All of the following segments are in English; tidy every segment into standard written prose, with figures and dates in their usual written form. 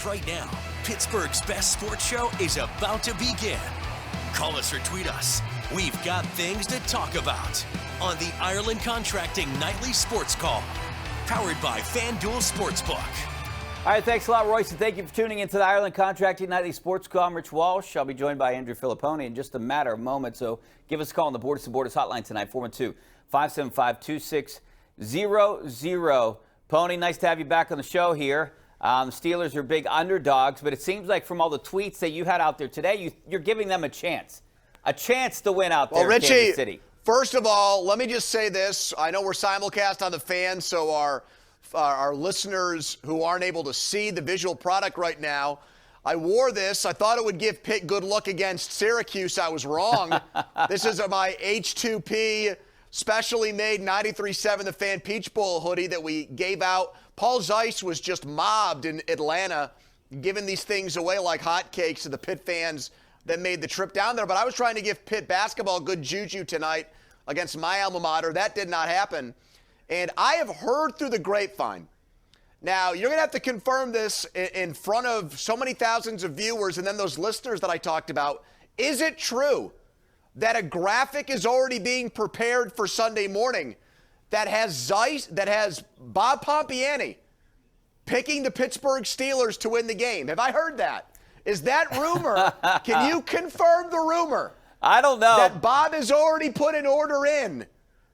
Right now, Pittsburgh's best sports show is about to begin. Call us or tweet us. We've got things to talk about on the Ireland Contracting Nightly Sports Call, powered by FanDuel Sportsbook. All right, thanks a lot, Royce, and thank you for tuning into the Ireland Contracting Nightly Sports Call. I'm Rich Walsh. I'll be joined by Andrew Fillipponi in just a matter of moments, so give us a call on the Borders to Borders hotline tonight, 412-575-2600. Pony, nice to have you back on the show here. The Steelers are big underdogs, but it seems like from all the tweets that you had out there today, you're giving them a chance to win out there in Kansas City. First of all, let me just say this. I know we're simulcast on the Fan, so our listeners who aren't able to see the visual product right now, I wore this. I thought it would give Pitt good luck against Syracuse. I was wrong. This is my H2P specially made 93.7 The Fan Peach Bowl hoodie that we gave out. Paul Zeiss was just mobbed in Atlanta, giving these things away like hotcakes to the Pitt fans that made the trip down there. But I was trying to give Pitt basketball good juju tonight against my alma mater. That did not happen. And I have heard through the grapevine. Now, you're going to have to confirm this in front of so many thousands of viewers and then those listeners that I talked about. Is it true that a graphic is already being prepared for Sunday morning that has Zeiss, that has Bob Pompiani picking the Pittsburgh Steelers to win the game? Have I heard that? Is that rumor? Can you confirm the rumor? I don't know. That Bob has already put an order in,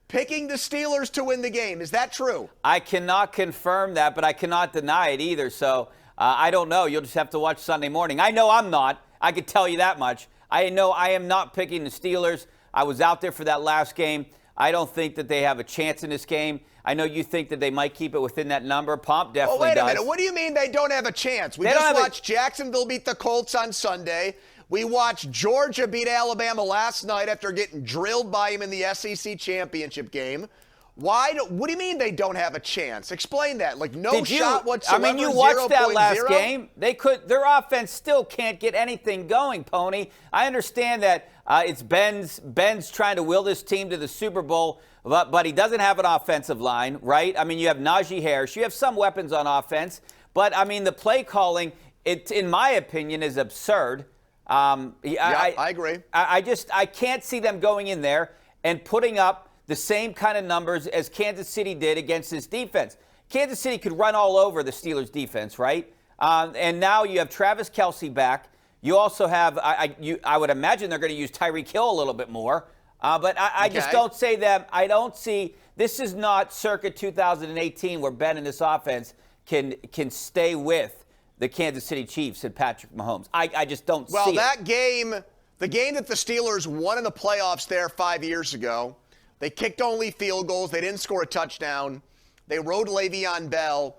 picking the Steelers to win the game. Is that true? I cannot confirm that, but I cannot deny it either. So I don't know. You'll just have to watch Sunday morning. I know I'm not. I can tell you that much. I know I am not picking the Steelers. I was out there for that last game. I don't think that they have a chance in this game. I know you think that they might keep it within that number. Pomp definitely does. Wait a minute. What do you mean they don't have a chance? We just watched Jacksonville beat the Colts on Sunday. We watched Georgia beat Alabama last night after getting drilled by him in the SEC championship game. What do you mean they don't have a chance? Explain that. Like no shot whatsoever. I mean, you watched that last game. Their offense still can't get anything going, Pony. I understand that it's Ben's trying to will this team to the Super Bowl, but he doesn't have an offensive line, right? I mean, you have Najee Harris. You have some weapons on offense, but I mean, the play calling, in my opinion, is absurd. I agree. I can't see them going in there and putting up the same kind of numbers as Kansas City did against this defense. Kansas City could run all over the Steelers' defense, right? And now you have Travis Kelce back. You also have, I would imagine they're going to use Tyreek Hill a little bit more. But I just don't say that. I don't see, this is not circa 2018 where Ben and this offense can stay with the Kansas City Chiefs and Patrick Mahomes. I just don't see it. Well, that game, the game that the Steelers won in the playoffs there 5 years ago, they kicked only field goals. They didn't score a touchdown. They rode Le'Veon Bell.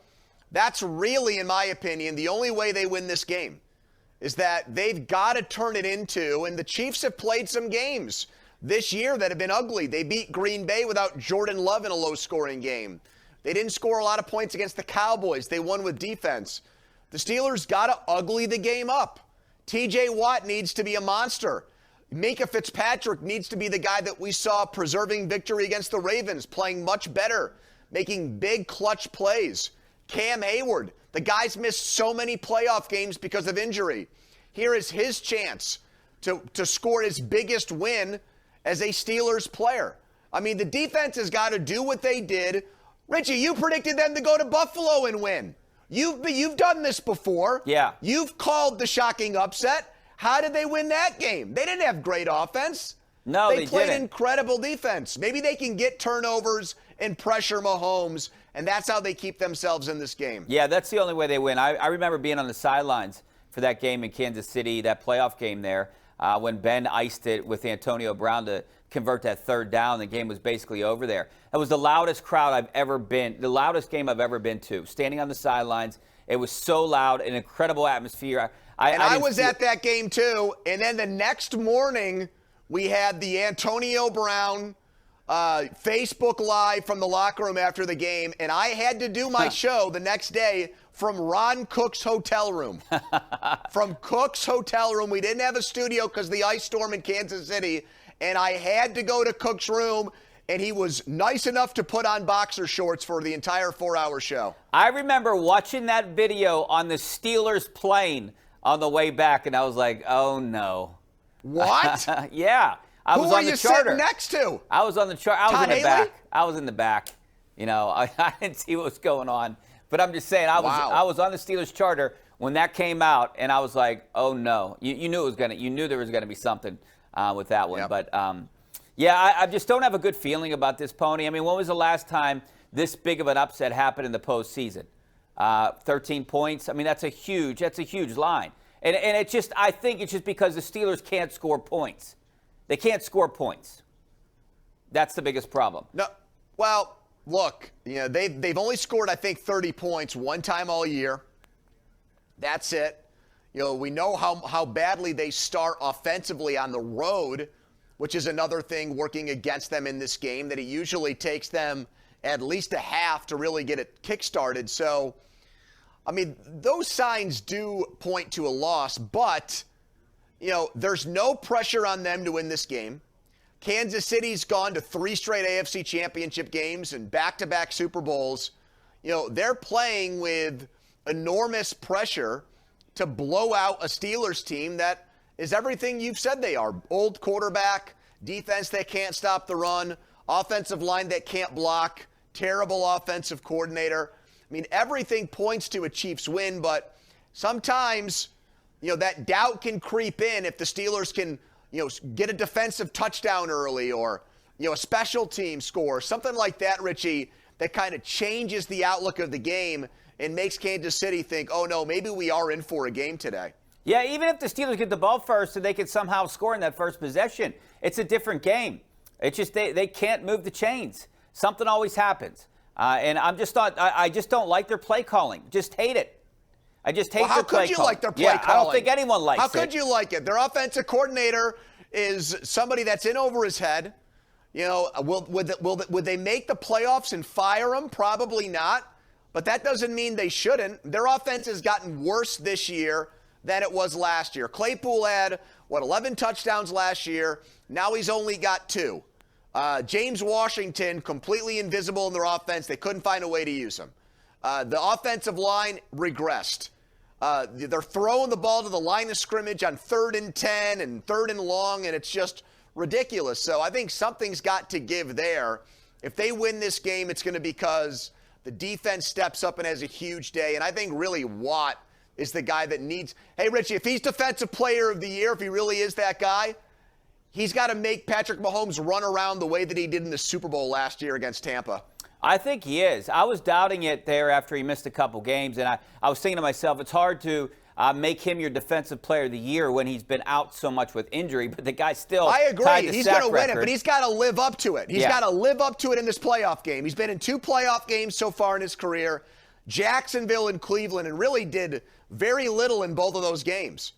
That's really, in my opinion, the only way they win this game is that they've got to turn it into, and the Chiefs have played some games this year that have been ugly. They beat Green Bay without Jordan Love in a low-scoring game. They didn't score a lot of points against the Cowboys. They won with defense. The Steelers got to ugly the game up. T.J. Watt needs to be a monster. Minkah Fitzpatrick needs to be the guy that we saw preserving victory against the Ravens, playing much better, making big clutch plays. Cam Hayward, the guy's missed so many playoff games because of injury. Here is his chance to score his biggest win as a Steelers player. I mean, the defense has got to do what they did. Richie, you predicted them to go to Buffalo and win. You've done this before. Yeah. You've called the shocking upset. How did they win that game? They didn't have great offense. No, they played didn't. Incredible defense. Maybe they can get turnovers and pressure Mahomes, and that's how they keep themselves in this game. Yeah, that's the only way they win. I remember being on the sidelines for that game in Kansas City, that playoff game there, when Ben iced it with Antonio Brown to convert that third down. The game was basically over there. That was the loudest crowd I've ever been, the loudest game I've ever been to. Standing on the sidelines, it was so loud, an incredible atmosphere. I was at that game too, and then the next morning we had the Antonio Brown Facebook Live from the locker room after the game, and I had to do my show the next day from Ron Cook's hotel room. From Cook's hotel room. We didn't have a studio because of the ice storm in Kansas City, and I had to go to Cook's room and he was nice enough to put on boxer shorts for the entire 4-hour show. I remember watching that video on the Steelers plane on the way back, and I was like, oh, no. What? Yeah. I was on the charter. Who were you sitting next to? I was on the charter. I was in the Haley? back. I was in the back. You know, I didn't see what was going on. But I'm just saying, I was on the Steelers charter when that came out, and I was like, oh, no. You knew it was going to. You knew there was going to be something with that one. Yep. But, yeah, I just don't have a good feeling about this, Pony. I mean, when was the last time this big of an upset happened in the postseason? 13 points. I mean, that's a huge line. And it just, I think it's just because the Steelers can't score points. They can't score points. That's the biggest problem. No, well, look, you know, they've only scored, I think, 30 points one time all year. That's it. You know, we know how badly they start offensively on the road, which is another thing working against them in this game, that it usually takes them at least a half to really get it kick-started. So, I mean, those signs do point to a loss, but, you know, there's no pressure on them to win this game. Kansas City's gone to 3 straight AFC championship games and back-to-back Super Bowls. You know, they're playing with enormous pressure to blow out a Steelers team that is everything you've said they are. Old quarterback, defense that can't stop the run, offensive line that can't block, terrible offensive coordinator. I mean, everything points to a Chiefs win, but sometimes, you know, that doubt can creep in if the Steelers can, you know, get a defensive touchdown early or, you know, a special team score, something like that, Richie, that kind of changes the outlook of the game and makes Kansas City think, oh, no, maybe we are in for a game today. Yeah, even if the Steelers get the ball first and they can somehow score in that first possession, it's a different game. It's just they can't move the chains. Something always happens. And I just don't like their play calling. Just hate it. I just hate their play calling. How could you like their play calling? I don't think anyone likes it. How could you like it? Their offensive coordinator is somebody that's in over his head. You know, would they make the playoffs and fire him? Probably not. But that doesn't mean they shouldn't. Their offense has gotten worse this year than it was last year. Claypool had, 11 touchdowns last year. Now he's only got 2. James Washington, completely invisible in their offense. They couldn't find a way to use him. The offensive line regressed. They're throwing the ball to the line of scrimmage on 3rd and 10 and 3rd and long, and it's just ridiculous. So I think something's got to give there. If they win this game, it's going to be because the defense steps up and has a huge day. And I think really Watt is the guy that needs – hey, Richie, if he's Defensive Player of the Year, if he really is that guy, he's got to make Patrick Mahomes run around the way that he did in the Super Bowl last year against Tampa. I think he is. I was doubting it there after he missed a couple games, and I was thinking to myself, it's hard to make him your Defensive Player of the Year when he's been out so much with injury, but the guy still I agree. He's going to win it, but he's got to live up to it. He's got to live up to it in this playoff game. He's been in 2 playoff games so far in his career, Jacksonville and Cleveland, and really did very little in both of those games.